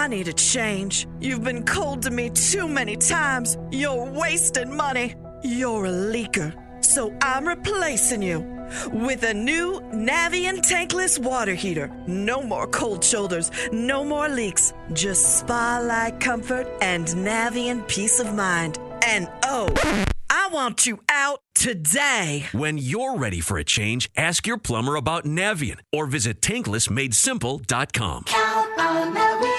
I need a change. You've been cold to me too many times. You're wasting money. You're a leaker. So I'm replacing you with a new Navien tankless water heater. No more cold shoulders, no more leaks. Just spa-like comfort and Navien peace of mind. And oh, I want you out today. When you're ready for a change, ask your plumber about Navien or visit tanklessmadesimple.com. Count on Navien.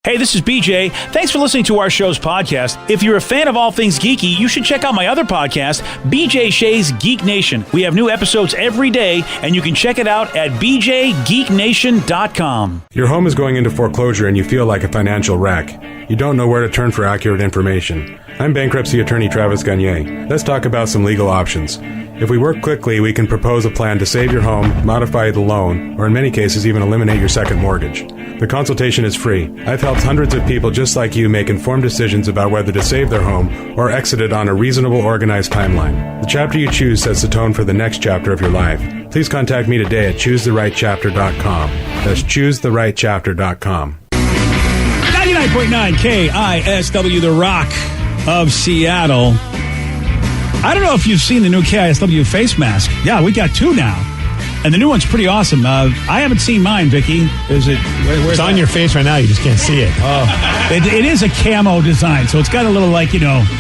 Hey, this is BJ. Thanks for listening to our show's podcast. If you're a fan of all things geeky, you should check out my other podcast, BJ Shea's Geek Nation. We have new episodes every day, and you can check it out at bjgeeknation.com. Your home is going into foreclosure and you feel like a financial wreck. You don't know where to turn for accurate information. I'm bankruptcy attorney Travis Gagne. Let's talk about some legal options. If we work quickly, we can propose a plan to save your home, modify the loan, or in many cases even eliminate your second mortgage. The consultation is free. I've helped hundreds of people just like you make informed decisions about whether to save their home or exit it on a reasonable, organized timeline. The chapter you choose sets the tone for the next chapter of your life. Please contact me today at choosetherightchapter.com. That's choosetherightchapter.com. 99.9 KISW, the Rock of Seattle. I don't know if you've seen the new KISW face mask. Yeah, we got two now. And the new one's pretty awesome. I haven't seen mine, Vicky. Is it? It's on your face right now. You just can't see it. Oh, it is a camo design, so it's got a little it's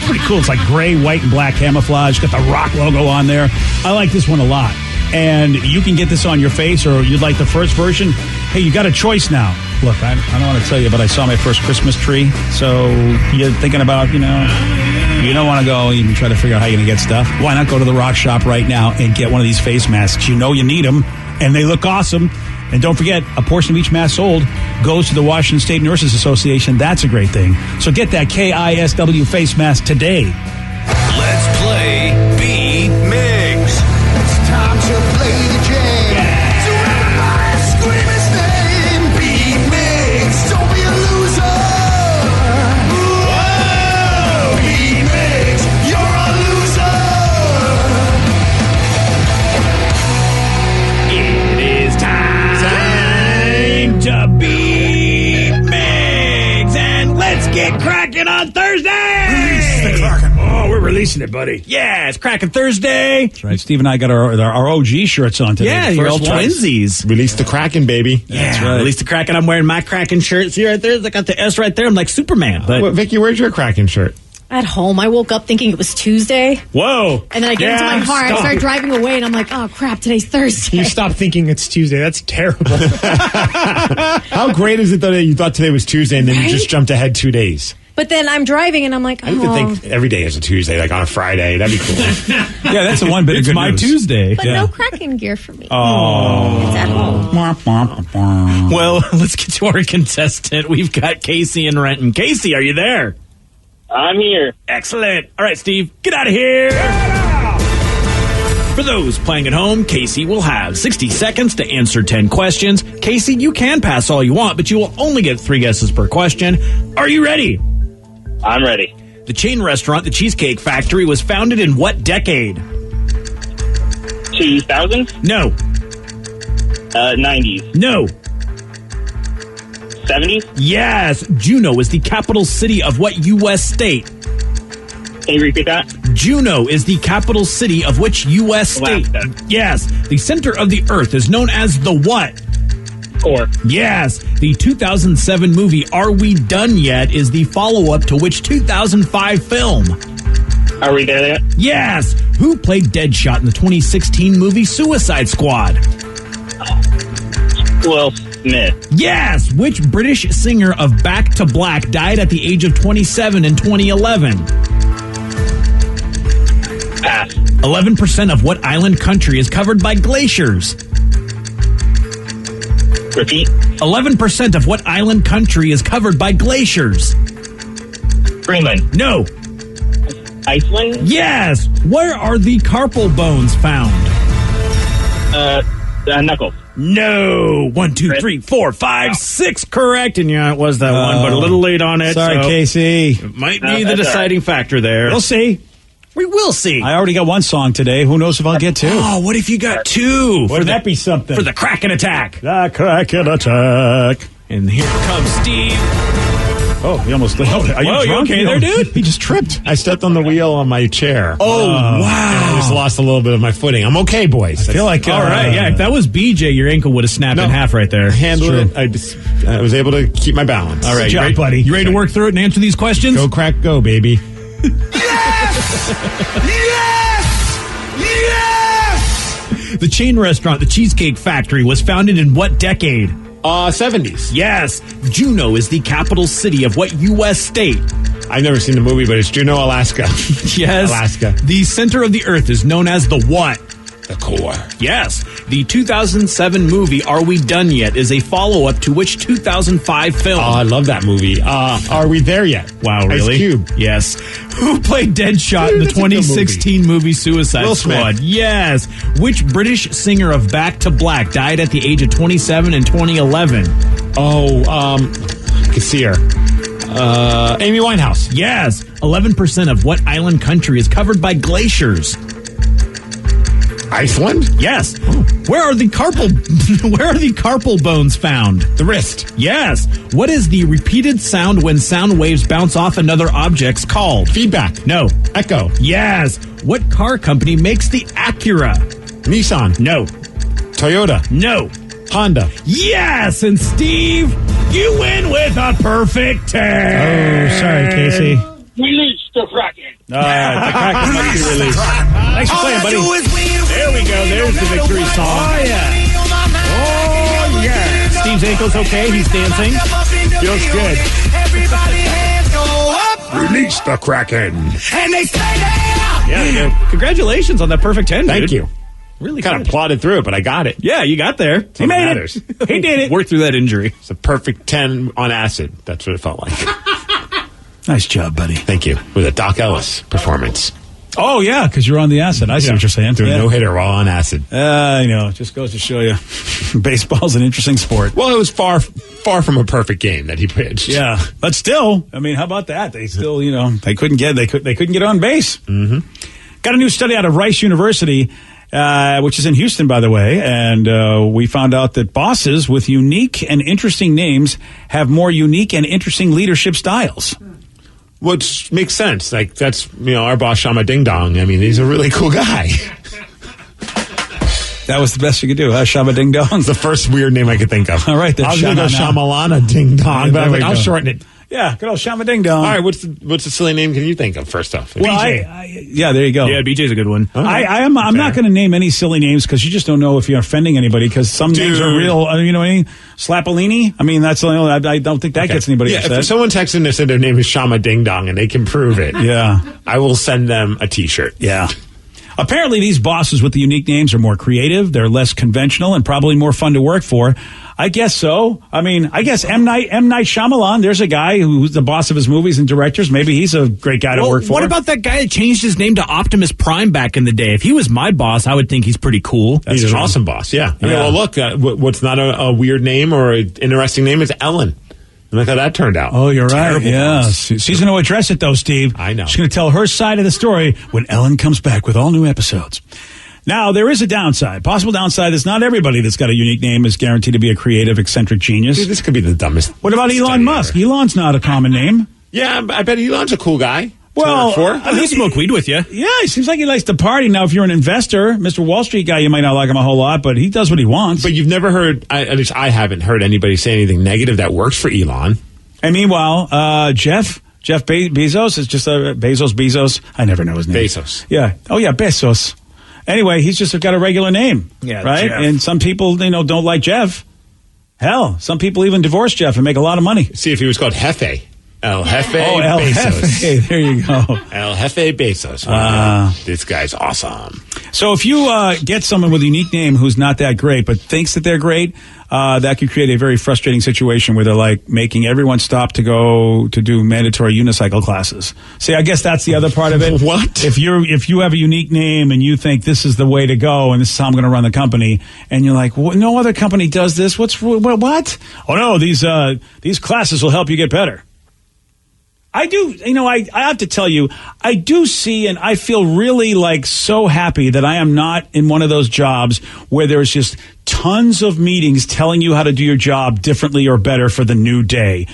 pretty cool. It's like gray, white, and black camouflage. Got the Rock logo on there. I like this one a lot. And you can get this on your face, or you'd like the first version. Hey, you got a choice now. Look, I don't want to tell you, but I saw my first Christmas tree. So you're thinking about, you don't want to go even try to figure out how you're going to get stuff. Why not go to the Rock Shop right now and get one of these face masks? You know you need them, and they look awesome. And don't forget, a portion of each mask sold goes to the Washington State Nurses Association. That's a great thing. So get that KISW face mask today. Let's play B-Migs. It's time to play the game. So everybody scream his name. Beat Migs, don't be a loser. Whoa! Beat Migs, you're a loser. It is time to beat Migs, and let's get cracking on Thursday. Release the Kraken. Oh, we're releasing it, buddy. Yeah, it's Kraken Thursday. That's right. Steve and I got our OG shirts on today. Yeah, your old twinsies. Release the Kraken, baby. Yeah, That's right. Release the Kraken. I'm wearing my Kraken shirt. See right there? I got the S right there. I'm like Superman. But Well, Vicky, where's your Kraken shirt? At home, I woke up thinking it was Tuesday, Whoa. and then I get into my car, I start driving away, and I'm like, oh, crap, today's Thursday. You stop thinking it's Tuesday. That's terrible. How great is it that you thought today was Tuesday and then you just jumped ahead 2 days? But then I'm driving, and I'm like, I used to think every day is a Tuesday, like on a Friday. That'd be cool. Yeah, that's the one bit of good news. Tuesday. But no Kraken gear for me. Oh. It's at home. Well, let's get to our contestant. We've got Casey and Renton. Casey, are you there? I'm here. Excellent. All right, Steve, get out of here. For those playing at home, Casey will have 60 seconds to answer 10 questions. Casey, you can pass all you want, but you will only get 3 guesses per question. Are you ready? I'm ready. The chain restaurant, The Cheesecake Factory, was founded in what decade? 2000? No. 90s. No. 70s? Yes. Juneau is the capital city of what U.S. state? Can you repeat that? Juneau is the capital city of which U.S. state? Alaska. Yes. The center of the earth is known as the what? Core. Yes. The 2007 movie Are We Done Yet is the follow-up to which 2005 film? Are we there yet? Yes. Who played Deadshot in the 2016 movie Suicide Squad? Will Smith. Yes. Which British singer of Back to Black died at the age of 27 in 2011? Pass. 11% of what island country is covered by glaciers? Repeat. 11% of what island country is covered by glaciers? Greenland. No. Iceland. Yes. Where are the carpal bones found? Knuckles. No. 1, 2, 3, 4, 5, 6. Correct. And yeah, it was that one, but a little late on it. Sorry, so Casey. It might be the deciding factor there. We'll see. We will see. I already got one song today. Who knows if I'll get two? Oh, what if you got two? Wouldn't that be something? For the Kraken attack. The Kraken attack. And here comes Steve. Oh, he almost... Are you drunk? Okay there, dude? He just tripped. I stepped on the wheel on my chair. Oh, wow. I just lost a little bit of my footing. I'm okay, boys. I feel like... All right, yeah, if that was BJ, your ankle would have snapped in half right there. Handled it. I was able to keep my balance. All right, Good job, buddy. You ready to work through it and answer these questions? Go, crack, go, baby. Yes! The chain restaurant, the Cheesecake Factory, was founded in what decade? 70s. Yes. Juneau is the capital city of what U.S. state? I've never seen the movie, but it's Juneau, Alaska. Yes. Alaska. The center of the earth is known as the what? The core. Yes. The 2007 movie Are We Done Yet is a follow-up to which 2005 film? Oh, I love that movie. Are We There Yet? Wow, really? Ice Cube. Yes. Who played Deadshot in the that's a good 2016 movie Suicide Will Smith. Squad? Yes. Which British singer of Back to Black died at the age of 27 in 2011? Oh, I can see her. Amy Winehouse. Yes. 11% of what island country is covered by glaciers? Iceland? Yes. Where are the carpal bones found? The wrist. Yes. What is the repeated sound when sound waves bounce off another object's called? Feedback. No. Echo. Yes. What car company makes the Acura? Nissan. No. Toyota. No. Honda. Yes. And Steve, you win with a perfect 10. Oh, sorry, Casey. Release the Kraken. The Kraken must be released. Thanks for playing, buddy. There we go. There's the victory song. Oh, yeah. Oh, yeah. Steve's ankle's okay. He's dancing. Feels good. Everybody hands go up Release the Kraken. and they stay there. Yeah, they do. Congratulations on that perfect 10, Thank dude. you. Really Kind good. of plodded through it, but I got it. Yeah, you got there. He what made matters. it. He did it. Worked through that injury. It's a perfect 10 on acid. That's what it felt like. Nice job, buddy. Thank you. With a Doc Ellis performance. Oh, yeah, because you're on the acid. I see what you're saying. Doing Yeah. no-hitter while on acid. I know. Just goes to show you. Baseball's an interesting sport. Well, it was far from a perfect game that he pitched. Yeah, but still, I mean, how about that? They still, they couldn't get on base. Mm-hmm. Got a new study out of Rice University, which is in Houston, by the way, and we found out that bosses with unique and interesting names have more unique and interesting leadership styles. Which makes sense. Like, that's, our boss, Shama Ding Dong. I mean, he's a really cool guy. That was the best you could do, huh? Shama Ding Dong. It's the first weird name I could think of. All right, then. I was going to go Shamalana Ding Dong, but I was like, I'll shorten it. Yeah, good old Shama Ding Dong. All right, what's the silly name can you think of first off? Well, BJ. yeah, there you go. Yeah, BJ's a good one. I'm not going to name any silly names because you just don't know if you're offending anybody because some names are real. You know what I mean? Slapalini. I mean, that's the only. I don't think that gets anybody upset. If someone texts in and said their name is Shama Ding Dong and they can prove it, yeah, I will send them a T-shirt. Yeah. Apparently, these bosses with the unique names are more creative. They're less conventional and probably more fun to work for. I guess so. I mean, I guess M. Night Shyamalan, there's a guy who's the boss of his movies and directors. Maybe he's a great guy to work for. What about that guy that changed his name to Optimus Prime back in the day? If he was my boss, I would think he's pretty cool. He's an awesome boss, yeah. I mean, well, look, what's not a weird name or an interesting name is Ellen. And look how that turned out. Oh, you're Terrible right. Yeah. boss. She's going to address it, though, Steve. I know. She's going to tell her side of the story when Ellen comes back with all new episodes. Now, there is a downside. Possible downside is not everybody that's got a unique name is guaranteed to be a creative, eccentric genius. Dude, this could be the dumbest. What about Elon Musk? Ever. Elon's not a common name. Yeah, I bet Elon's a cool guy. Well, he'll smoke weed with you. Yeah, he seems like he likes to party. Now, if you're an investor, Mr. Wall Street guy, you might not like him a whole lot, but he does what he wants. But you've never heard, at least I haven't heard anybody say anything negative that works for Elon. And meanwhile, Jeff Bezos is just Bezos. I never know his name. Bezos. Yeah. Oh, yeah, Bezos. Anyway, he's just got a regular name. Yeah, right? Jeff. And some people, don't like Jeff. Hell, some people even divorce Jeff and make a lot of money. See, if he was called Jefe. El Jefe El Bezos. Jefe. There you go. El Jefe Bezos. This guy's awesome. So if you get someone with a unique name who's not that great but thinks that they're great, that could create a very frustrating situation where they're like making everyone stop to go to do mandatory unicycle classes. See, I guess that's the other part of it. What? If you have a unique name and you think this is the way to go and this is how I'm going to run the company, and you're like, well, no other company does this. What? Oh no, these classes will help you get better. I do, I have to tell you, I do see and I feel really so happy that I am not in one of those jobs where there's just tons of meetings telling you how to do your job differently or better for the new day.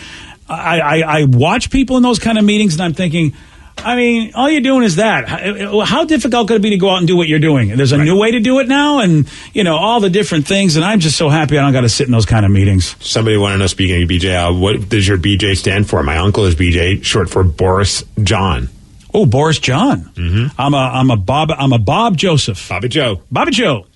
I watch people in those kind of meetings, and I'm thinking, I mean, all you're doing is that. How difficult could it be to go out and do what you're doing? There's a new way to do it now, and, all the different things, and I'm just so happy I don't got to sit in those kind of meetings. Somebody want to know, speaking of BJ, what does your BJ stand for? My uncle is BJ, short for Boris John. Oh, Boris John. Mm-hmm. I'm a Bob Joseph. Bobby Joe. Bobby Joe.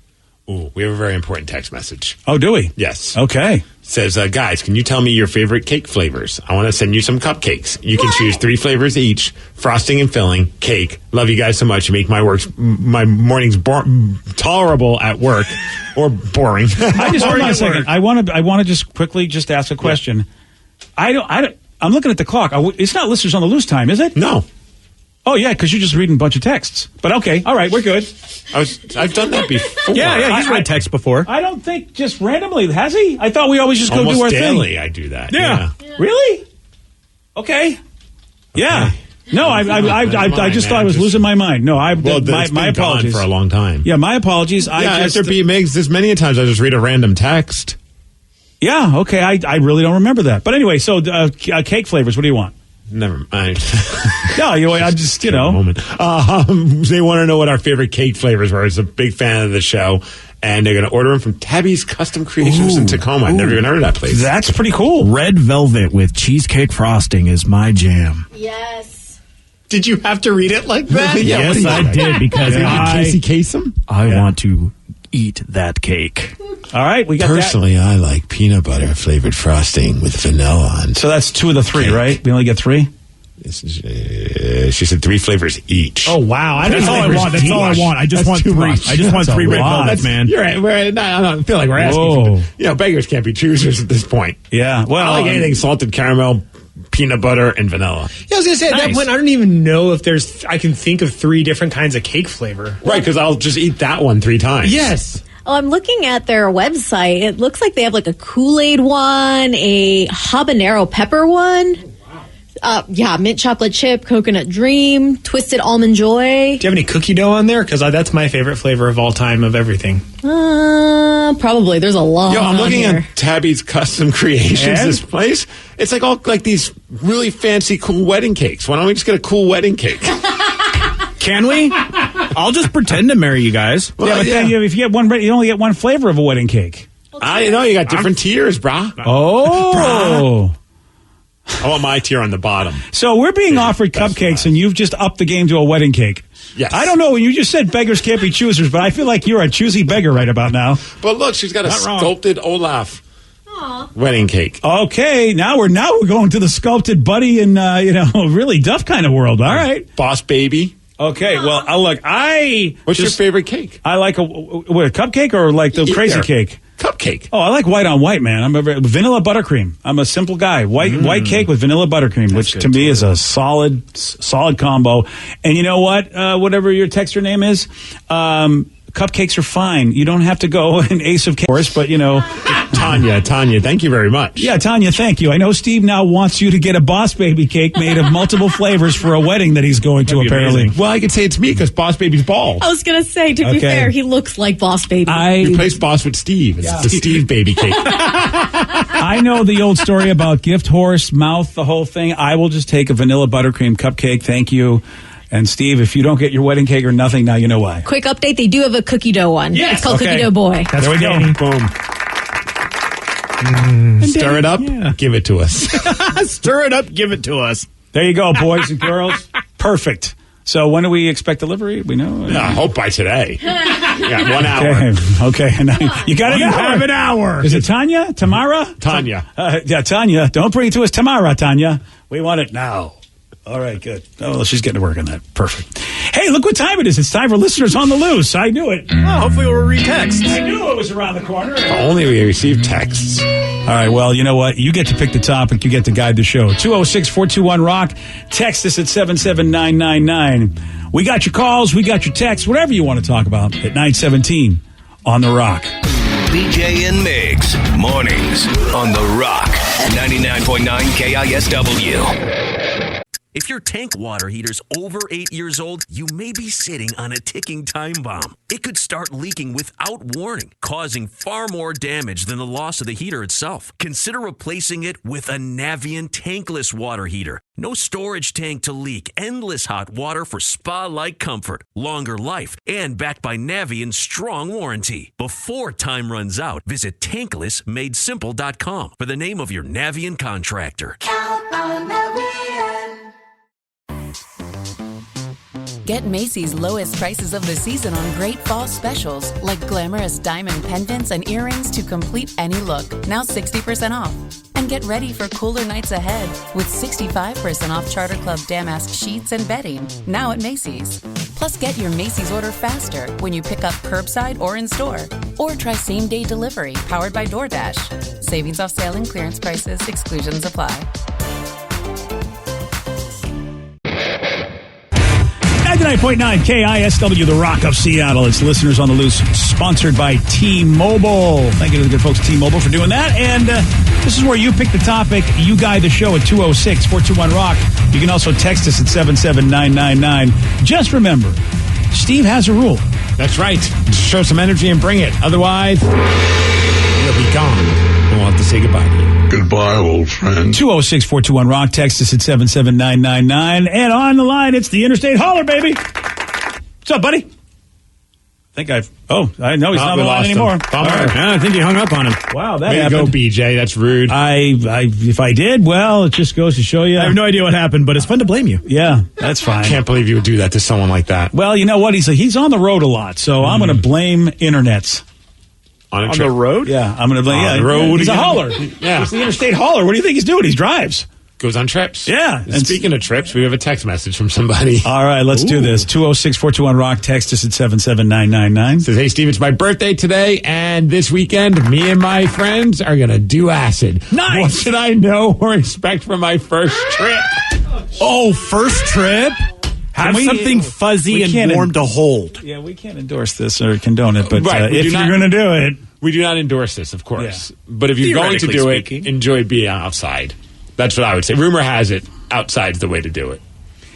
Ooh, we have a very important text message. Oh, do we? Yes. Okay. Says, guys, can you tell me your favorite cake flavors? I want to send you some cupcakes. You can choose 3 flavors each, frosting and filling, cake. Love you guys so much. You make my mornings tolerable at work or boring. I just hold on a second. I want to just quickly just ask a question. Yeah. I'm looking at the clock. It's not listeners on the loose time, is it? No. Oh, yeah, because you're just reading a bunch of texts. But okay, all right, we're good. I've done that before. Yeah, he's read text before. I don't think just randomly, has he? I thought we always just go do our daily, thing. I do that. Yeah. Really? Okay. Yeah. No, I just thought I was losing my mind. No, my apologies. For a long time. Yeah, my apologies. After Pete Miggs, there's many times I just read a random text. Yeah, okay, I really don't remember that. But anyway, so cake flavors, what do you want? Never mind. No, I just, Moment. They want to know what our favorite cake flavors were. It's a big fan of the show, and they're going to order them from Tabby's Custom Creations in Tacoma. I've never even heard of that place. That's pretty cool. Red velvet with cheesecake frosting is my jam. Yes. Did you have to read it like that? Yes, I did, because Casey Kasem? I want to eat that cake. All right, we got Personally, I like peanut butter flavored frosting with vanilla on. So that's 2 of the 3, right? We only get 3? She said 3 flavors each. Oh, wow. That's all I want. That's all I want. I just want 3. I just want 3 red velvets, man. You're right. I don't feel like we're asking. Beggars can't be choosers at this point. Yeah. Well, I like anything salted caramel, peanut butter, and vanilla. Yeah, I was going to say, at that point, I don't even know if I can think of 3 different kinds of cake flavor. Right, because I'll just eat that one 3 times. Yes. Oh, I'm looking at their website. It looks like they have like a Kool-Aid one, a habanero pepper one. Mint chocolate chip, coconut dream, twisted almond joy. Do you have any cookie dough on there? Because that's my favorite flavor of all time of everything. Probably. There's a lot. I'm looking here. at Tabby's Custom Creations. This place, it's like all like these really fancy, cool wedding cakes. Why don't we just get a cool wedding cake? Can we? I'll just pretend to marry you guys. Well, then if you get one, you only get one flavor of a wedding cake. I know you got different tiers, brah. Oh. I want my tier on the bottom. So we're being offered cupcakes, and you've just upped the game to a wedding cake. Yes. I don't know. When you just said beggars can't be choosers, but I feel like you're a choosy beggar right about now. But look, she's got a sculpted Olaf wedding cake. Okay, now we're going to the sculpted Buddy and really Duff kind of world. All right, Boss Baby. Okay, well, look, What's your favorite cake? I like a cupcake or like the crazy cake? Cupcake. Oh, I like white on white, man. I'm a vanilla buttercream. I'm a simple guy. White cake with vanilla buttercream, which to me is a solid combo. And you know what? Whatever your texter name is, cupcakes are fine. You don't have to go an ace of cake, but Tanya, thank you very much. Yeah, Tanya, thank you. I know Steve now wants you to get a Boss Baby cake made of multiple flavors for a wedding that he's going to, apparently. Amazing. Well, I could say it's me because Boss Baby's bald. I was going to say, to be fair, he looks like Boss Baby. Replace Boss with Steve. It's the Steve Baby cake. I know the old story about gift horse, mouth, the whole thing. I will just take a vanilla buttercream cupcake. Thank you. And Steve, if you don't get your wedding cake or nothing, now you know why. Quick update, they do have a cookie dough one. Yes, it's called Cookie Dough Boy. There we go. Boom. Stir it up, give it to us. Stir it up, give it to us. There you go, boys and girls. Perfect. So when do we expect delivery? We know? I hope by today. Yeah, 1 hour. Okay. You got an hour. Have an hour. Is it Tanya? Tamara? Tanya. Tanya. Don't bring it to us tomorrow, Tanya. We want it now. All right, good. Oh, well, she's getting to work on that. Perfect. Hey, look what time it is. It's time for Listeners on the Loose. I knew it. Oh, hopefully we'll read text. I knew it was around the corner. If only we received texts. All right, well, you know what? You get to pick the topic. You get to guide the show. 206-421-ROCK. Text us at 77999. We got your calls. We got your texts. Whatever you want to talk about at 917 on The Rock. BJ and Migs. Mornings on The Rock. 99.9 KISW. If your tank water heater's over 8 years old, you may be sitting on a ticking time bomb. It could start leaking without warning, causing far more damage than the loss of the heater itself. Consider replacing it with a Navien tankless water heater. No storage tank to leak, endless hot water for spa-like comfort, longer life, and backed by Navien's strong warranty. Before time runs out, visit tanklessmadesimple.com for the name of your Navien contractor. Count on Navien. Get Macy's lowest prices of the season on great fall specials, like glamorous diamond pendants and earrings to complete any look. Now 60% off. And get ready for cooler nights ahead with 65% off Charter Club Damask sheets and bedding, now at Macy's. Plus, get your Macy's order faster when you pick up curbside or in store. Or try same-day delivery powered by DoorDash. Savings off sale and clearance prices. Exclusions apply. 99.9 KISW, the Rock of Seattle. It's Listeners on the Loose, sponsored by T-Mobile. Thank you to the good folks at T-Mobile for doing that. And this is where you pick the topic. You guide the show at 206-421-ROCK. You can also text us at 77999. Just remember, Steve has a rule. That's right. Show some energy and bring it. Otherwise, you'll be gone. And we'll have to say goodbye to you. Goodbye, old friend. 206-421-ROCK. Text us at 77999. And on the line, it's the Interstate Hauler, baby. What's up, buddy? I know he's not on the line anymore. I think you hung up on him. Wow, that Way happened. to go, BJ. That's rude. If I did, well, it just goes to show you. I have no idea what happened, but it's fun to blame you. Yeah, that's fine. I can't believe you would do that to someone like that. Well, you know what? He's on the road a lot, so I'm going to blame internets. On the road? Yeah, I'm going to blame. On the road. He's a hauler. Yeah. He's the Interstate Hauler. What do you think he's doing? He drives. Goes on trips. Yeah. And speaking of trips, we have a text message from somebody. All right, let's do this. 206-421-ROCK. Text us at 77999. Says, hey, Steve, it's my birthday today, and this weekend, me and my friends are going to do acid. Nice. What should I know or expect for my first trip? Oh, first trip? Have something fuzzy and warm to hold. Yeah, we can't endorse this or condone it, but Right, if you're going to do it. We do not endorse this, of course. Yeah. But if you're going to do Theoretically it, enjoy being outside. That's what I would say. Rumor has it, outside's the way to do it.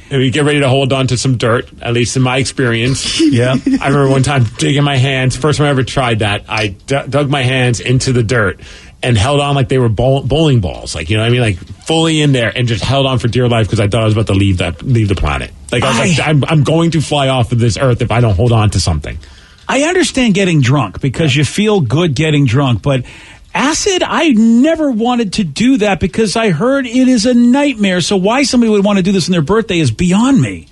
If you get ready to hold on to some dirt, at least in my experience. Yeah. I remember one time digging my hands. First time I ever tried that, I dug my hands into the dirt and held on like they were bowling balls. Like, you know what I mean? Like fully in there and just held on for dear life because I thought I was about to leave the planet. Like I was like, I'm going to fly off of this earth if I don't hold on to something. I understand getting drunk because you feel good getting drunk, but acid, I never wanted to do that because I heard it is a nightmare. So why somebody would want to do this on their birthday is beyond me.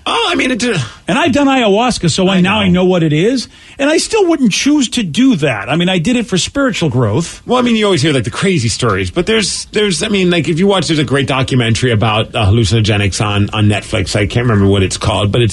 Oh, I mean, and I've done ayahuasca, so I know what it is, and I still wouldn't choose to do that. I mean, I did it for spiritual growth. Well, I mean, you always hear like the crazy stories, but there's, I mean, like if you watch, there's a great documentary about hallucinogenics on Netflix. I can't remember what it's called, but it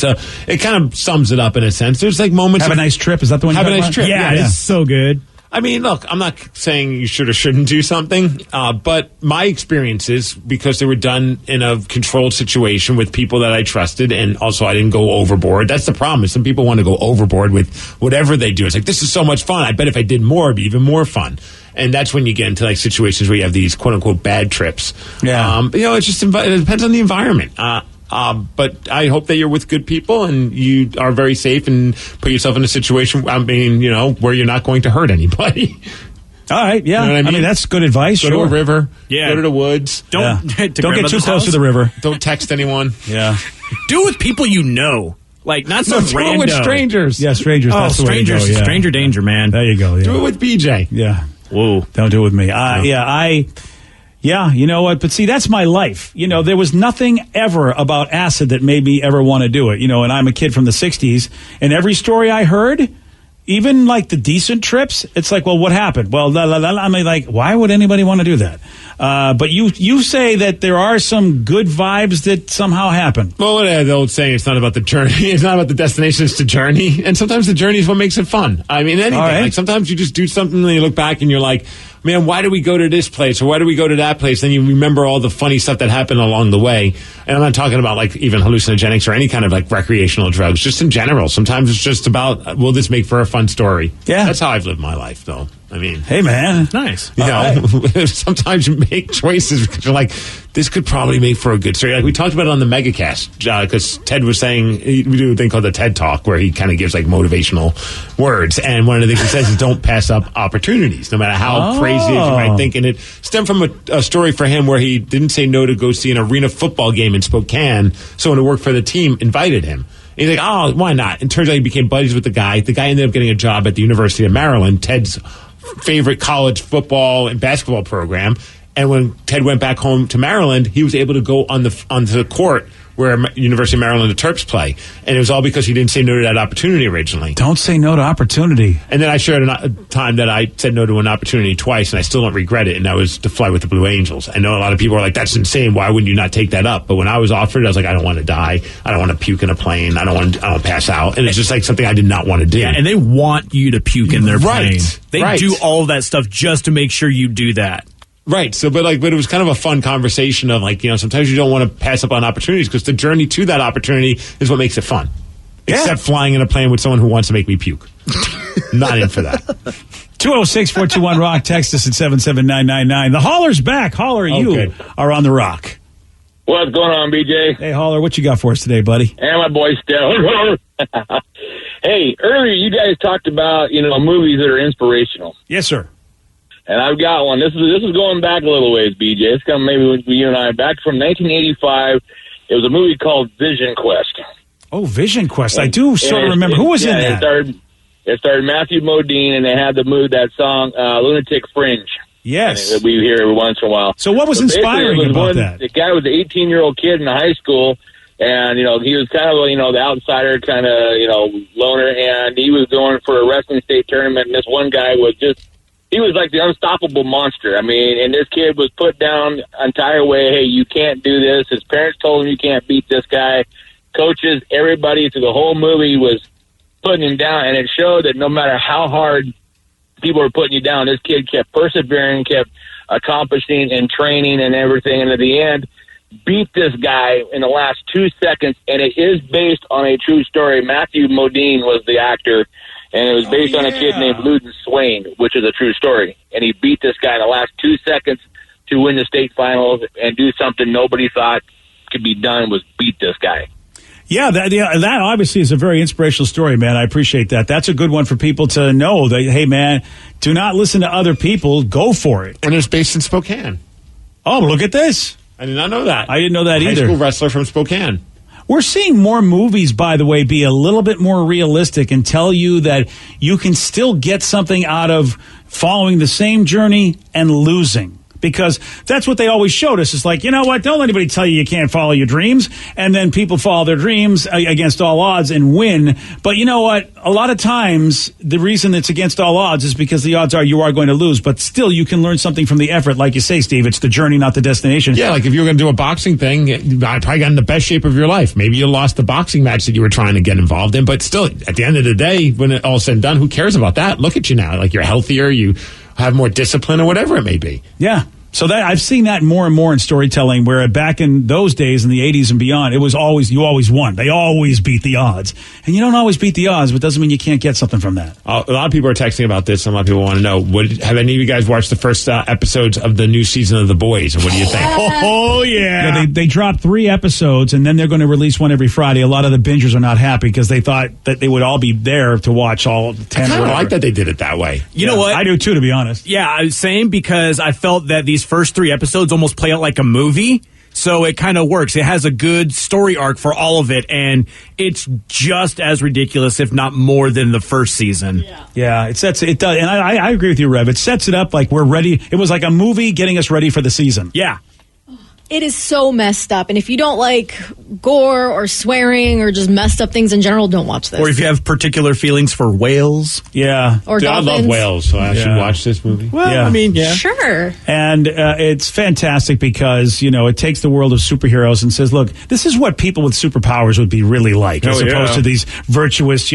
kind of sums it up in a sense. There's like moments. Have a nice trip. Is that the one? Have a nice trip. Yeah, it's so good. I mean, look, I'm not saying you should or shouldn't do something, but my experiences, because they were done in a controlled situation with people that I trusted, and also I didn't go overboard. That's the problem. Is some people want to go overboard with whatever they do. It's like, this is so much fun. I bet if I did more, it'd be even more fun. And that's when you get into like situations where you have these quote unquote bad trips. Yeah. You know, it depends on the environment. But I hope that you're with good people and you are very safe and put yourself in a situation, I mean, you know, where you're not going to hurt anybody. All right, yeah. You know what I mean? That's good advice. Go to a river. Yeah. Go to the woods. Don't get too close to the river. Don't text anyone. Yeah. Do it with people you know. Like, not some random. with strangers. Yeah, strangers. Oh, that's the way to strangers. go, yeah. Stranger danger, man. There you go. Yeah. Do it with BJ. Yeah. Whoa. Don't do it with me. Yeah, you know what? But see, that's my life. You know, there was nothing ever about acid that made me ever want to do it. You know, and I'm a kid from the 60s, and every story I heard, even like the decent trips, it's like, well, what happened? Well, I mean, like, why would anybody want to do that? But you say that there are some good vibes that somehow happen. Well, the old saying, it's not about the journey. It's not about the destination, it's the journey. And sometimes the journey is what makes it fun. I mean, anything. Right. Like sometimes you just do something and you look back and you're like, man, why do we go to this place? Or why do we go to that place? Then you remember all the funny stuff that happened along the way. And I'm not talking about like even hallucinogenics or any kind of like recreational drugs, just in general. Sometimes it's just about, will this make for a fun story? Yeah. That's how I've lived my life, though. I mean, hey, man. Nice. You know, sometimes you make choices because you're like, this could probably make for a good story. Like we talked about it on the Megacast, because Ted was saying, we do a thing called the TED Talk where he kind of gives like motivational words. And one of the things he says is don't pass up opportunities, no matter how crazy it is you might think. And it stemmed from a story for him where he didn't say no to go see an arena football game in Spokane. Someone who worked for the team invited him. And he's like, oh, why not? And turns out he became buddies with the guy. The guy ended up getting a job at the University of Maryland, Ted's favorite college football and basketball program. And when Ted went back home to Maryland, he was able to go onto the court where University of Maryland the Terps play. And it was all because he didn't say no to that opportunity originally. Don't say no to opportunity. And then I shared a time that I said no to an opportunity twice, and I still don't regret it, and that was to fly with the Blue Angels. I know a lot of people are like, that's insane. Why wouldn't you not take that up? But when I was offered, I was like, I don't want to die. I don't want to puke in a plane. I don't want to pass out. And it's just like something I did not want to do. Yeah, and they want you to puke in their plane. They do all of that stuff just to make sure you do that. Right. So, but it was kind of a fun conversation of like, sometimes you don't want to pass up on opportunities because the journey to that opportunity is what makes it fun. Yeah. Except flying in a plane with someone who wants to make me puke. Not in for that. 206-421-ROCK. Text us at 77999. The Hauler's back. Hauler, you are on the Rock. What's going on, BJ? Hey, Hauler, what you got for us today, buddy? And my boy, Stell. Hey, earlier you guys talked about, movies that are inspirational. Yes, sir. And I've got one. This is going back a little ways, BJ. It's coming maybe with you and I. Back from 1985, it was a movie called Vision Quest. Oh, Vision Quest. I do sort of remember. Who was in that? It started Matthew Modine, and they had that song, Lunatic Fringe. Yes. That we hear every once in a while. So what was inspiring about that? The guy was an 18-year-old kid in high school, and, he was kind of, the outsider kind of, loner, and he was going for a wrestling state tournament, and this one guy was he was like the unstoppable monster. I mean, and this kid was put down entire way. Hey, you can't do this. His parents told him you can't beat this guy. Coaches, everybody through the whole movie was putting him down, and it showed that no matter how hard people were putting you down, this kid kept persevering, kept accomplishing and training and everything, and at the end, beat this guy in the last 2 seconds, and it is based on a true story. Matthew Modine was the actor, and it was based on a kid named Luden Swain, which is a true story. And he beat this guy in the last 2 seconds to win the state finals and do something nobody thought could be done, was beat this guy. Yeah, that obviously is a very inspirational story, man. I appreciate that. That's a good one for people to know that, hey, man, do not listen to other people. Go for it. And it's based in Spokane. Oh, look at this. I did not know that. I didn't know that either. High school wrestler from Spokane. We're seeing more movies, by the way, be a little bit more realistic and tell you that you can still get something out of following the same journey and losing. Because that's what they always showed us. It's like, you know what? Don't let anybody tell you can't follow your dreams. And then people follow their dreams against all odds and win. But you know what? A lot of times, the reason it's against all odds is because the odds are you are going to lose. But still, you can learn something from the effort. Like you say, Steve, it's the journey, not the destination. Yeah, like if you were going to do a boxing thing, you probably got in the best shape of your life. Maybe you lost the boxing match that you were trying to get involved in. But still, at the end of the day, when it all said and done, who cares about that? Look at you now. Like you're healthier, you have more discipline or whatever it may be. Yeah. So that I've seen that more and more in storytelling, where back in those days in the 80s and beyond, it was you always won. They always beat the odds. And you don't always beat the odds, but doesn't mean you can't get something from that. A lot of people are texting about this, and a lot of people want to know, have any of you guys watched the first episodes of the new season of The Boys, and what do you think? Oh, yeah. They dropped 3 episodes, and then they're going to release one every Friday. A lot of the bingers are not happy because they thought that they would all be there to watch all 10. I kind of like that they did it that way. You know what? I do too, to be honest. Yeah, same, because I felt that these first 3 episodes almost play out like a movie. So it kind of works. It has a good story arc for all of it, and it's just as ridiculous, if not more, than the first season. Yeah, it does. And I agree with you, Rev. It sets it up like we're ready. It was like a movie getting us ready for the season. Yeah. It is so messed up. And if you don't like gore or swearing or just messed up things in general, don't watch this. Or if you have particular feelings for whales. Yeah. Or dolphins. I love whales, so I should watch this movie. Well, yeah. I mean, yeah. Sure. And it's fantastic because, it takes the world of superheroes and says, look, this is what people with superpowers would be really like, as opposed to these virtuous,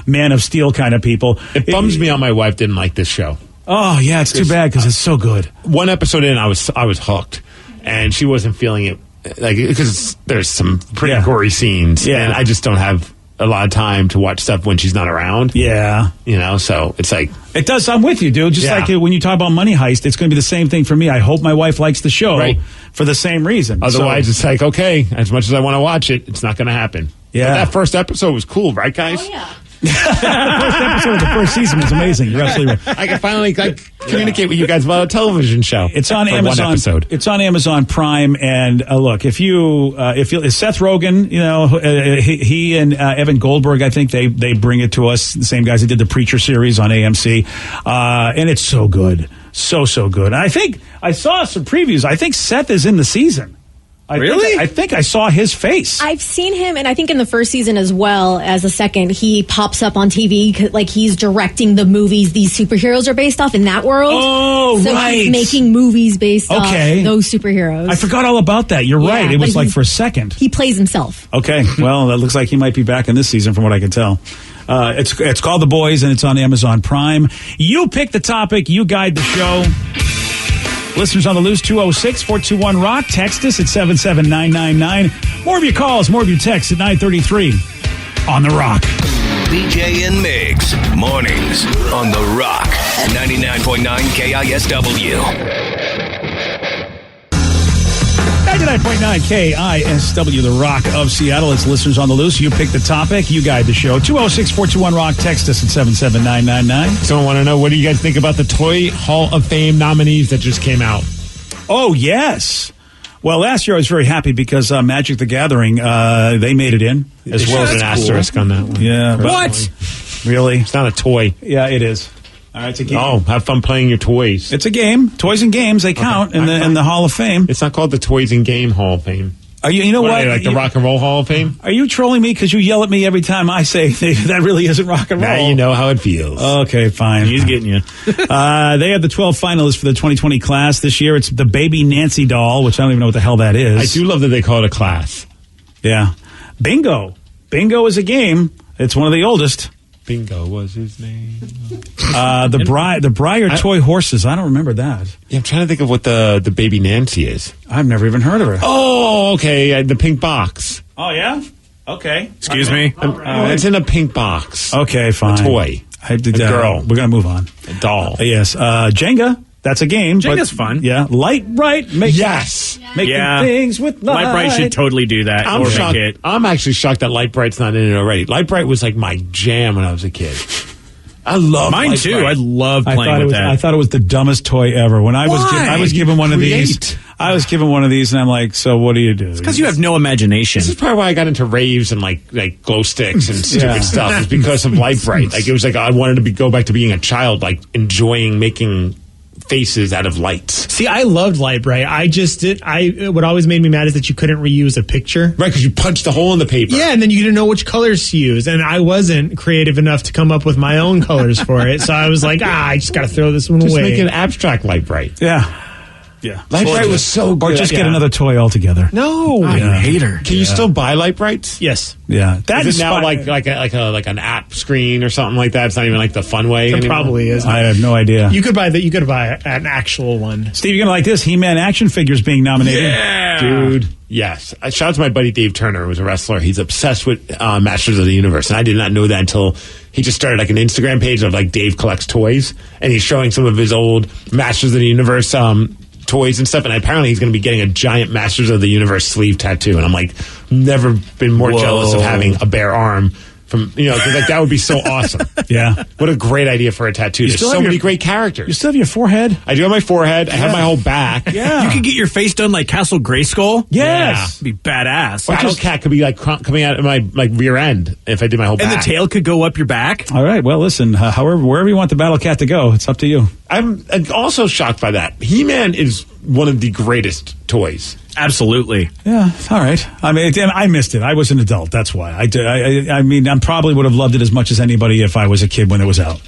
Man of Steel kind of people. It bums me out my wife didn't like this show. Oh, yeah, it's too bad because it's so good. One episode in, I was hooked. And she wasn't feeling it, like, because there's some pretty gory scenes, and I just don't have a lot of time to watch stuff when she's not around. Yeah. So it's like... It does. I'm with you, dude. Just like when you talk about Money Heist, it's going to be the same thing for me. I hope my wife likes the show for the same reason. Otherwise, it's like, okay, as much as I want to watch it, it's not going to happen. Yeah. But that first episode was cool, right, guys? Oh, yeah. The first episode of the first season was amazing. You're absolutely right. I can finally communicate with you guys about a television show. It's on Amazon. One episode. It's on Amazon Prime. And look, if Seth Rogen, he and Evan Goldberg, I think they bring it to us. The same guys that did the Preacher series on AMC, and it's so good, so good. And I think I saw some previews. I think Seth is in the season. I think I saw his face. I've seen him, and I think in the first season as well as the second, he pops up on TV like he's directing the movies these superheroes are based off in that world. Oh, so right. He's making movies based off those superheroes. I forgot all about that. You're right. It was like for a second. He plays himself. Okay. Well, that looks like he might be back in this season from what I can tell. It's called The Boys, and it's on Amazon Prime. You pick the topic. You guide the show. Listeners on the loose, 206-421-ROCK. Text us at 77999. More of your calls, more of your texts at 933 on The Rock. BJ and Migs, mornings on The Rock, 99.9 KISW. 99.9 KISW, The Rock of Seattle. It's Listeners on the Loose. You pick the topic. You guide the show. 206-421-ROCK. Text us at 77999. Someone want to know, what do you guys think about the Toy Hall of Fame nominees that just came out? Oh, yes. Well, last year I was very happy because Magic the Gathering, they made it in. As well as an asterisk on that one. Yeah. What? Really? It's not a toy. Yeah, it is. All right, it's a game. Oh, have fun playing your toys. It's a game. Toys and games, they count in the Hall of Fame. It's not called the Toys and Game Hall of Fame. Are you know what? Like the Rock and Roll Hall of Fame? Are you trolling me because you yell at me every time I say that really isn't rock and roll? Now you know how it feels. Okay, fine. He's getting you. They have the 12 finalists for the 2020 class this year. It's the Baby Nancy doll, which I don't even know what the hell that is. I do love that they call it a class. Yeah. Bingo. Bingo is a game. It's one of the oldest. Bingo was his name. The Breyer toy horses. I don't remember that. Yeah, I'm trying to think of what the Baby Nancy is. I've never even heard of her. Oh, okay. The pink box. Oh, yeah? Okay. Excuse me? It's in a pink box. Okay, fine. A toy. A girl. We're going to move on. A doll. Yes. Jenga. That's a game. Jenga's fun. Yeah. Light Bright. Yes. Making things with light. Light Bright should totally do that. I'm shocked. I'm actually shocked that Light Bright's not in it already. Light Bright was like my jam when I was a kid. I love mine Light too. Bright. I love playing with that. I thought it was the dumbest toy ever. When I was given one of these. I was given one of these, and I'm like, so what do you do? It's because you have no imagination. This is probably why I got into raves and like glow sticks and stupid stuff. It's because of Light Bright. Like it was like I wanted to go back to being a child, like enjoying making faces out of lights. See, I loved Light Bright. What always made me mad is that you couldn't reuse a picture. Right, because you punched a hole in the paper. Yeah, and then you didn't know which colors to use. And I wasn't creative enough to come up with my own colors for it. So I was like, I just got to throw this one away. Just make an abstract Light Bright. Yeah. Yeah. Light Bright was so good. Or just get another toy altogether. No. You hater. Can you still buy Light Brights? Yes. Yeah. Is it now like an app screen or something like that? It's not even like the fun way. It anymore? probably is. I have no idea. You could buy an actual one. Steve, you're going to like this. He-Man action figures being nominated. Yeah. Dude. Yes. Shout out to my buddy Dave Turner, who's a wrestler. He's obsessed with Masters of the Universe. And I did not know that until he just started like an Instagram page of like Dave Collects Toys. And he's showing some of his old Masters of the Universe toys and stuff, and apparently he's going to be getting a giant Masters of the Universe sleeve tattoo, and I'm like, never been more jealous of having a bare arm from, because like that would be so awesome. Yeah. What a great idea for a tattoo. There's so many great characters. You still have your forehead? I do have my forehead. I have my whole back. Yeah. You could get your face done like Castle Grayskull. Yes. Be badass. Battle Cat could be like coming out of my rear end if I did my whole back. And the tail could go up your back. All right. Well, listen, wherever you want the Battle Cat to go, it's up to you. I'm also shocked by that. He-Man is one of the greatest toys. Absolutely. Yeah. All right. I mean, I missed it. I was an adult. That's why. I mean, I probably would have loved it as much as anybody if I was a kid when it was out.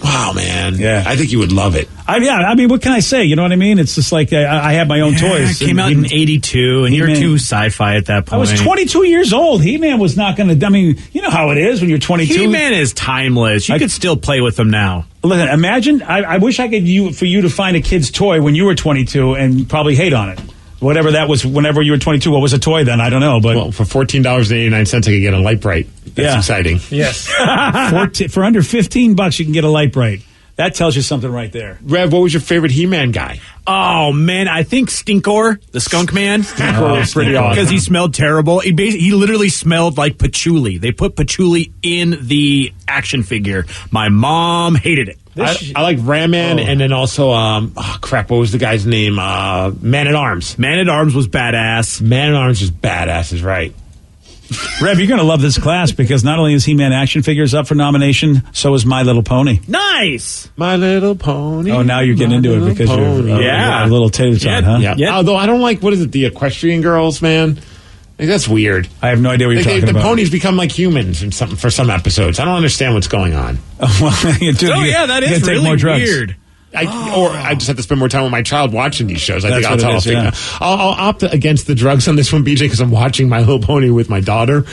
Wow, man. Yeah. I think you would love it. I mean, what can I say? You know what I mean? It's just like I have my own toys. It came out in 82, and you were too sci-fi at that point. I was 22 years old. He-Man was not going to... I mean, you know how it is when you're 22. He-Man is timeless. You could still play with them now. Listen, imagine... I wish I could for you to find a kid's toy when you were 22 and probably hate on it. whatever that was, whenever you were 22, what was a toy then? I don't know. But Well, for $14.89, I could get a Light Bright. That's exciting. Yes. for under $15, you can get a Light Bright. That tells you something right there. Rev, what was your favorite He-Man guy? Oh, man, I think Stinkor, the skunk man. Stinkor was pretty awesome. Because he smelled terrible. He literally smelled like patchouli. They put patchouli in the action figure. My mom hated it. I like Ram Man, and then also, what was the guy's name? Man-at-Arms. Man-at-Arms was badass. Man-at-Arms is badass, is right. Rev, you're going to love this class because not only is He-Man action figures up for nomination, so is My Little Pony. Nice! My Little Pony. Oh, now you're getting into it because you're a little tater-tot, huh? Yeah. Although I don't like, the equestrian girls, man? Like, that's weird. I have no idea what you're talking the about. ponies become like humans for some episodes. I don't understand what's going on. That is really weird. I just have to spend more time with my child watching these shows. I That's think what it is, I'll opt against the drugs on this one, BJ, because I'm watching My Little Pony with my daughter.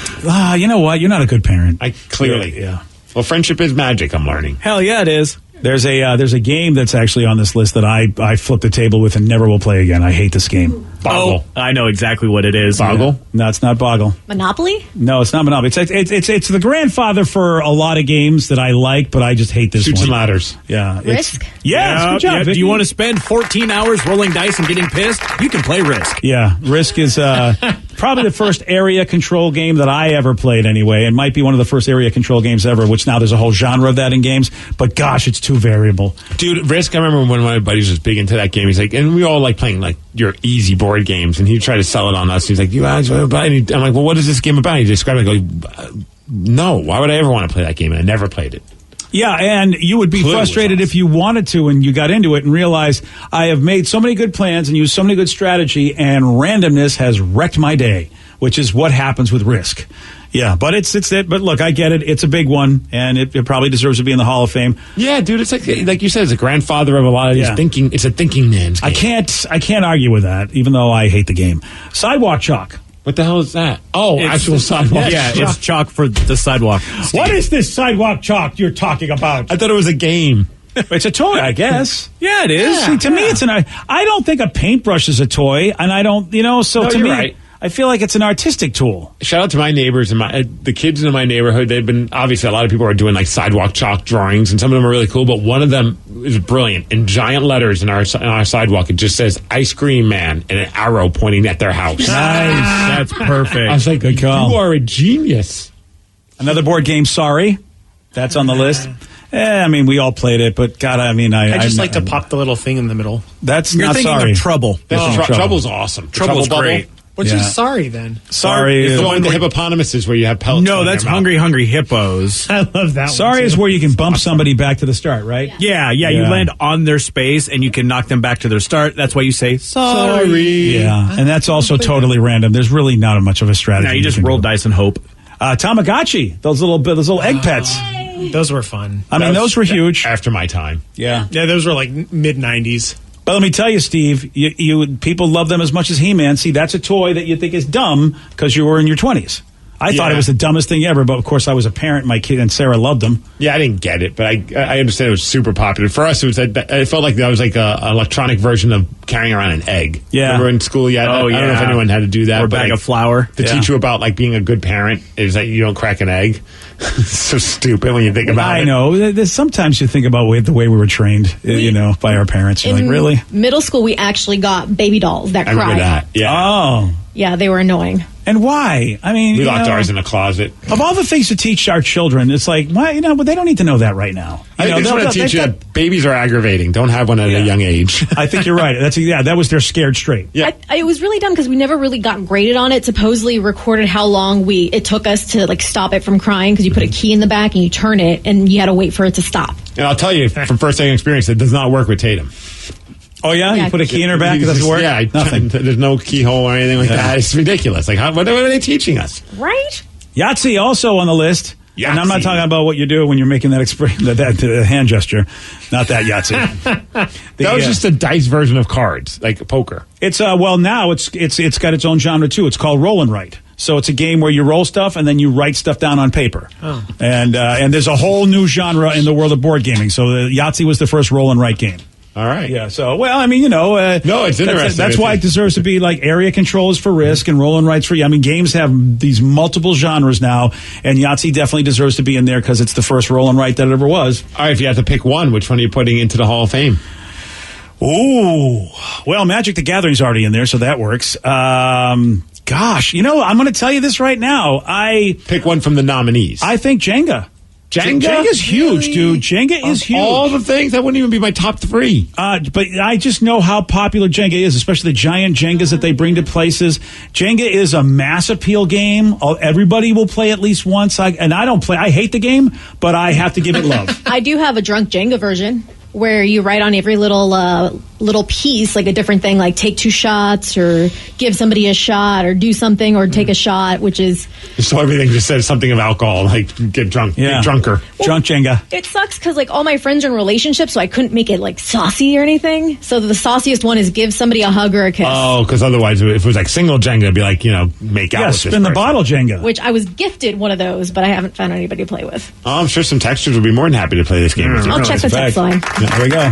You know what? You're not a good parent. Clearly. Yeah. Well, friendship is magic, I'm learning. Hell yeah, it is. There's a game that's actually on this list that I flipped the table with and never will play again. I hate this game. Boggle. Oh, I know exactly what it is. Boggle? Yeah. No, it's not Boggle. Monopoly? No, it's not Monopoly. It's the grandfather for a lot of games that I like, but I just hate this Shoots one. and ladders. Yeah. Risk? Yeah, good job. Do Vicky. you want to spend 14 hours rolling dice and getting pissed? You can play Risk. Yeah, Risk is probably the first area control game that I ever played anyway. It might be one of the first area control games ever, which now there's a whole genre of that in games. But gosh, it's too variable. Dude, Risk, I remember when one of my buddies was big into that game. He's like, and we all like playing like your easy board games, and he tried to sell it on us. He's like, you guys, I'm like, well, what is this game about? He described it. I go, no, why would I ever want to play that game? And I never played it. Yeah, and you would be frustrated if you wanted to and you got into it and realized I have made so many good plans and used so many good strategy, and randomness has wrecked my day, which is what happens with Risk. Yeah, but it's it. But look, I get it. It's a big one, and it probably deserves to be in the Hall of Fame. Yeah, dude, it's like you said, it's a grandfather of a lot of these thinking. It's a thinking man's game. I can't argue with that, even though I hate the game. Sidewalk Chalk. What the hell is that? Oh, actual sidewalk. Yeah, it's chalk for the sidewalk. What is this sidewalk chalk you're talking about? I thought it was a game. It's a toy, I guess. Yeah, it is. See, to me, it's I don't think a paintbrush is a toy, and I don't, so No, to you're me, right. I feel like it's an artistic tool. Shout out to my neighbors and the kids in my neighborhood. They've been, obviously, a lot of people are doing like sidewalk chalk drawings, and some of them are really cool, but one of them is brilliant. In giant letters in our sidewalk, it just says "Ice Cream Man" and an arrow pointing at their house. Nice. That's perfect. I was like, Good call. you are a genius. Another board game, Sorry. That's on the list. I mean, we all played it, but God, I mean, I just like to pop the little thing in the middle. That's You're not thinking Sorry. of Trouble. Trouble's awesome. The Trouble's Trouble great. Bubble. What's Yeah. your sorry then? Sorry. It's the one with the hippopotamuses where you have pellets. No, in that's your mouth. Hungry Hippos. I love that one. Sorry too. is where you can bump somebody back to the start, right? Yeah, you Yeah. land on their space and you can knock them back to their start. That's why you say sorry. Yeah, and that's also totally random. There's really not much of a strategy. Now you just can roll do. dice and hope. Tamagotchi, those little egg pets. Those were fun. I mean, those were huge. After my time. Yeah. Yeah, those were like mid 90s. But let me tell you, Steve, you people love them as much as He-Man. See, that's a toy that you think is dumb because you were in your 20s. I thought it was the dumbest thing ever, but of course I was a parent. My kid and Sarah loved them. Yeah, I didn't get it, but I understand it was super popular. For us, it felt like that was like an electronic version of carrying around an egg. Yeah. Remember in school? Yeah. I don't know if anyone had to do that. Or a but bag like, of flour. to teach you about like being a good parent is that you don't crack an egg. It's so stupid when you think about it. I know. Sometimes you think about the way we were trained, by our parents. You're like, In really? middle school, we actually got baby dolls that I remember cried. that. Yeah. Oh. Yeah, they were annoying. And why? I mean, We locked ours in a closet. Of all the things to teach our children, it's like, why? But they don't need to know that right now. I just want to teach you that babies are aggravating. Don't have one at a young age. I think you're right. That was their scared straight. Yeah. It was really dumb because we never really got graded on it. Supposedly recorded how long it took us to like stop it from crying because you put a key in the back and you turn it and you had to wait for it to stop. And I'll tell you from first-hand experience, it does not work with Tatum. Oh, yeah? You put a key in her back? It doesn't work? Yeah. Nothing. There's no keyhole or anything like that. It's ridiculous. Like, what are they teaching us? Right? Yahtzee also on the list. Yahtzee. And I'm not talking about what you do when you're making that hand gesture. Not that Yahtzee. That was just a dice version of cards, like poker. It's now it's got its own genre too. It's called Roll and Write. So it's a game where you roll stuff and then you write stuff down on paper. Oh. And there's a whole new genre in the world of board gaming. So Yahtzee was the first roll and write game. All right. Yeah. So, well, I mean, no, it's interesting. That's why it deserves to be like area controls for Risk and roll and rights for. I mean, games have these multiple genres now, and Yahtzee definitely deserves to be in there because it's the first roll and write that it ever was. All right. If you have to pick one, which one are you putting into the Hall of Fame? Ooh, well, Magic the Gathering's already in there, so that works. Gosh, I'm going to tell you this right now. Pick one from the nominees. I think Jenga. Jenga's huge, dude. Jenga is huge. All the things, that wouldn't even be my top three. But I just know how popular Jenga is, especially the giant Jengas that they bring to places. Jenga is a mass appeal game. Everybody will play at least once. I don't play. I hate the game, but I have to give it love. I do have a drunk Jenga version where you write on every little piece, like a different thing, like take 2 shots or give somebody a shot or do something or take a shot, which is... So everything just says something of alcohol, like get drunk, get drunker. Drunk Jenga. It sucks because like all my friends are in relationships, so I couldn't make it like saucy or anything. So the sauciest one is give somebody a hug or a kiss. Oh, because otherwise if it was like single Jenga, it'd be like, make out with this spin the bottle Jenga. Which I was gifted one of those, but I haven't found anybody to play with. Oh, I'm sure some texters would be more than happy to play this game with you. I'll check the text line. There we go.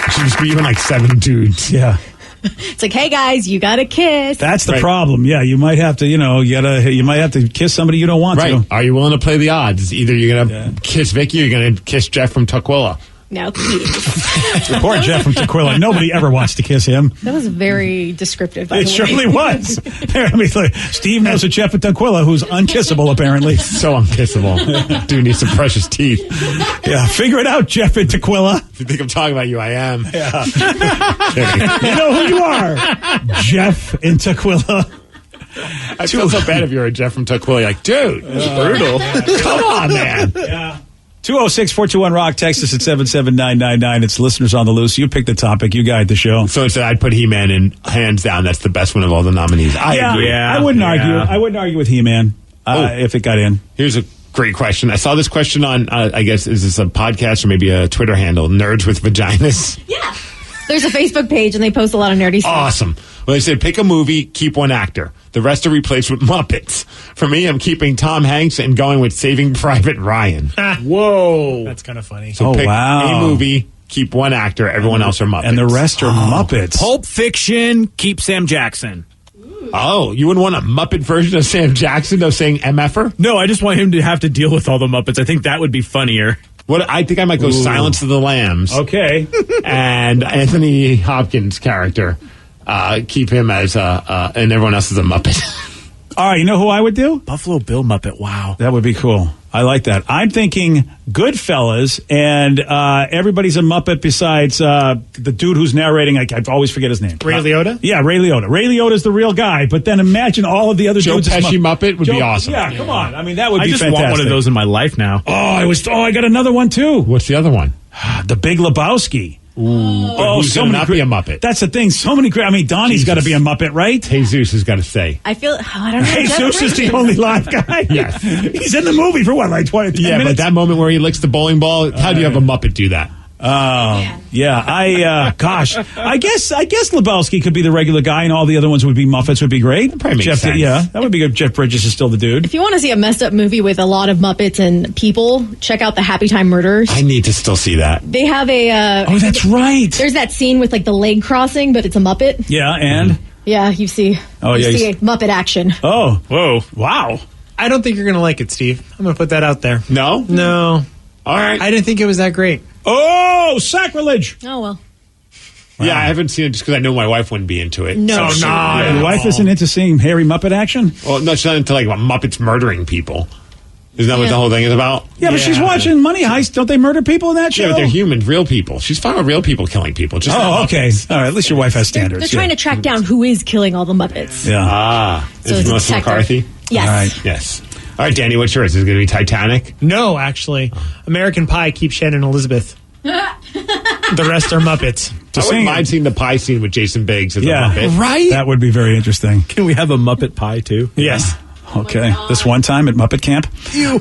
Should just be even like 7 dudes. Yeah. It's like, hey guys, you got to kiss. That's the problem. Yeah, you might have to, you might have to kiss somebody you don't want to. Are you willing to play the odds? Either you're going to kiss Vicky or you're going to kiss Jeff from Tukwila. No. Poor Jeff from Tukwila. Nobody ever wants to kiss him. That was very descriptive, by the way. It surely was. I mean, Steve knows a Jeff at Tukwila who's unkissable, apparently. So unkissable. Dude needs some precious teeth. Yeah, figure it out, Jeff at Tukwila. If you think I'm talking about you, I am. Yeah. You know who you are. Jeff in Tukwila. I feel so bad if you're a Jeff from Tukwila. You're like, dude, it's brutal. Come on, man. Yeah. 206-421-ROCK. Text us at 77999. It's listeners on the loose. You pick the topic. You guide the show. So instead, I'd put He-Man in. Hands down, that's the best one of all the nominees. I agree. Yeah, I wouldn't argue. I wouldn't argue with He-Man if it got in. Here's a great question. I saw this question on, I guess, is this a podcast or maybe a Twitter handle? Nerds with Vaginas. Yeah. There's a Facebook page, and they post a lot of nerdy stuff. Awesome. Well, they said, pick a movie, keep one actor. The rest are replaced with Muppets. For me, I'm keeping Tom Hanks and going with Saving Private Ryan. Whoa. That's kind of funny. So pick a movie, keep one actor. Everyone else are Muppets. And the rest are Muppets. Pulp Fiction, keep Sam Jackson. Oh, you wouldn't want a Muppet version of Sam Jackson, though, saying MFer? No, I just want him to have to deal with all the Muppets. I think that would be funnier. What I think I might go Silence of the Lambs. Okay. And Anthony Hopkins' character. Keep him as and everyone else is a Muppet. All right, you know who I would do? Buffalo Bill Muppet. Wow. That would be cool. I like that. I'm thinking Goodfellas, and everybody's a Muppet besides the dude who's narrating. I always forget his name. Ray Liotta? Yeah, Ray Liotta. Ray Liotta's the real guy, but then imagine all of the other Joe dudes. Pesci Muppet would be awesome. Yeah, come on. I mean, that would be fantastic. I fantastic. just want one of those in my life now. I got another one, too. What's the other one? The Big Lebowski. Who's so not be a Muppet? That's the thing. So many. I mean, Donnie's got to be a Muppet, right? Jesus has got to stay. I feel. I don't know. Jesus is the only live guy. Yes, he's in the movie for what, like 20 minutes? But that moment where he licks the bowling ball. How do you have a Muppet do that? Yeah. Gosh, I guess Lebowski could be the regular guy, and all the other ones would be Muppets. Would be great. That probably makes sense. Yeah, that would be good. Jeff Bridges is still the dude. If you want to see a messed up movie with a lot of Muppets and people, check out the Happy Time Murders. I need to still see that. They have a. Oh, that's right. There's that scene with like the leg crossing, but it's a Muppet. Yeah, and. Yeah, you see. Oh, yeah. You see Muppet action. Oh, whoa, wow. I don't think you're going to like it, Steve. I'm going to put that out there. No? No. All right. I didn't think it was that great. Oh, sacrilege. Oh, well. Wow. Yeah, I haven't seen it just because I know my wife wouldn't be into it. No. Your wife isn't into seeing hairy Muppet action? Well, no, she's not into like Muppets murdering people. Isn't that what the whole thing is about? Yeah, but she's watching Money Heist. Don't they murder people in that show? Yeah, but they're humans, real people. She's fine with real people killing people. Just okay. All right, at least your wife has standards. They're trying to track down who is killing all the Muppets. Yeah. So is Melissa McCarthy? Yes. All right. Yes. All right, Danny, what's yours? Is it going to be Titanic? No, actually. American Pie, keep Shannon Elizabeth. The rest are Muppets. I wouldn't mind seeing the pie scene with Jason Biggs as a Muppet. Right? That would be very interesting. Can we have a Muppet Pie, too? Yes. Okay. This one time at Muppet Camp.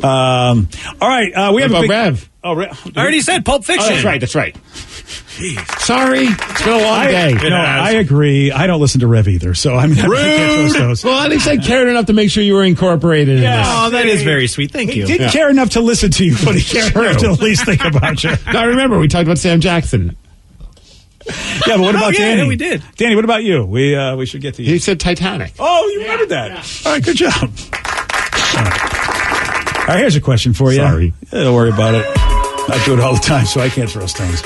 All right. We have a big... Rev? Oh, I already said Pulp Fiction. Oh, that's right. Sorry. It's been a long day. I agree. I don't listen to Rev either, so I mean... Rude! Well, at least I cared enough to make sure you were incorporated in this. Oh, that is very sweet. Thank you. He did care enough to listen to you, but he cared enough to at least think about you. Now, remember, we talked about Sam Jackson. Yeah, but what about Danny? Yeah, we did. Danny, what about you? We should get to you. He said Titanic. Oh, you remembered that. Yeah. All right, good job. All right, here's a question for you. Sorry. Don't worry about it. I do it all the time, so I can't throw stones.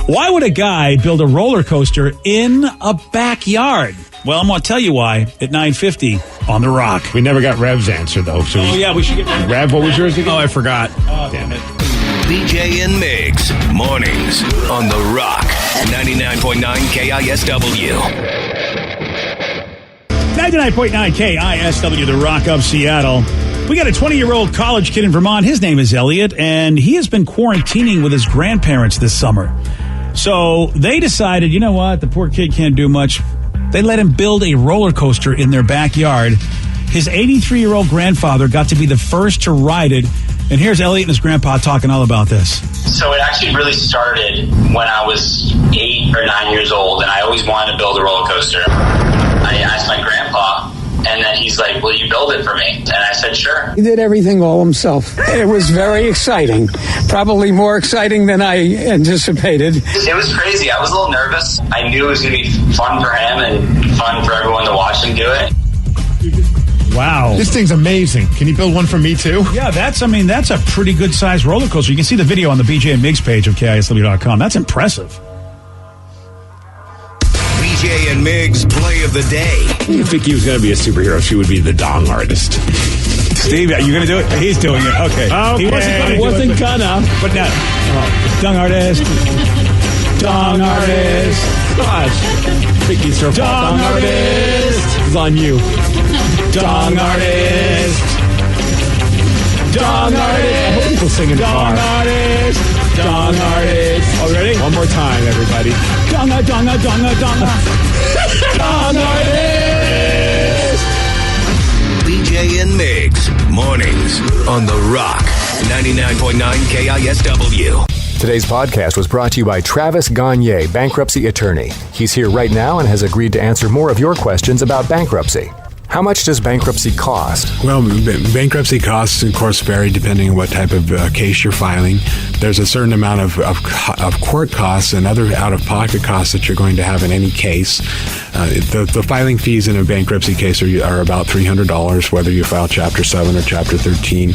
Why would a guy build a roller coaster in a backyard? Well, I'm going to tell you why at 9:50 on The Rock. We never got Rev's answer, though. So we should get Rev, what was yours again? Oh, I forgot. Damn it. BJ and Migs, mornings on The Rock, 99.9 KISW. 99.9 KISW, The Rock of Seattle. We got a 20-year-old college kid in Vermont. His name is Elliot, and he has been quarantining with his grandparents this summer. So they decided, you know what, the poor kid can't do much. They let him build a roller coaster in their backyard. His 83-year-old grandfather got to be the first to ride it. And here's Elliot and his grandpa talking all about this. So it actually really started when I was 8 or 9 years old, and I always wanted to build a roller coaster. I asked my grandpa, and then he's like, will you build it for me? And I said, sure. He did everything all himself. It was very exciting. Probably more exciting than I anticipated. It was crazy. I was a little nervous. I knew it was going to be fun for him and fun for everyone to watch him do it. Wow. This thing's amazing. Can you build one for me, too? Yeah, that's a pretty good-sized roller coaster. You can see the video on the BJ and Migs page of KISW.com. That's impressive. BJ and Migs play of the day. If Vicky was going to be a superhero, she would be the dong artist. Steve, are you going to do it? He's doing it. Okay. Okay. He wasn't gonna. But now, dong artist. Dong artist. Gosh. Vicky's her fault. Dong artist. It's on you. Dong artist. Dong artist. I hope people sing in the car. Dong artist. Dong artist. Oh, ready? One more time, everybody. Donga, donga, donga, donga. Dong artist. BJ and Migs, mornings on The Rock, 99.9 KISW. Today's podcast was brought to you by Travis Gagne, bankruptcy attorney. He's here right now and has agreed to answer more of your questions about bankruptcy. How much does bankruptcy cost? Well, bankruptcy costs, of course, vary depending on what type of case you're filing. There's a certain amount of court costs and other out-of-pocket costs that you're going to have in any case. The filing fees in a bankruptcy case are about $300, whether you file Chapter 7 or Chapter 13.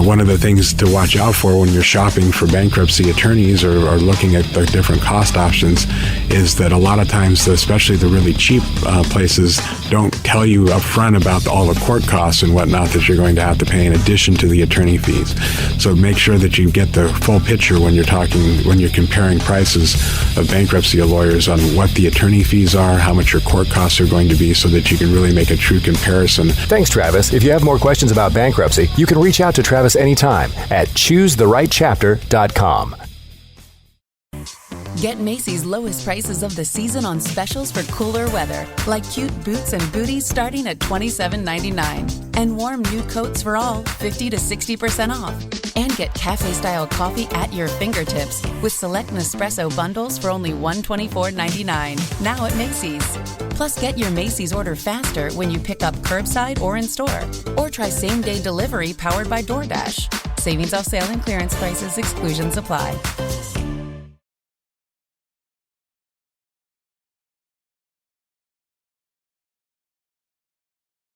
One of the things to watch out for when you're shopping for bankruptcy attorneys or looking at the different cost options is that a lot of times, especially the really cheap places, don't tell you up front about all the court costs and whatnot that you're going to have to pay in addition to the attorney fees. So make sure that you get the full picture when you're comparing prices of bankruptcy lawyers on what the attorney fees are, how much your court costs are going to be, so that you can really make a true comparison. Thanks, Travis. If you have more questions about bankruptcy, you can reach out to Travis anytime at choosetherightchapter.com. Get Macy's lowest prices of the season on specials for cooler weather, like cute boots and booties starting at $27.99. And warm new coats for all, 50 to 60% off. And get cafe-style coffee at your fingertips with select Nespresso bundles for only $124.99, now at Macy's. Plus, get your Macy's order faster when you pick up curbside or in-store. Or try same-day delivery powered by DoorDash. Savings off sale and clearance prices, exclusions apply.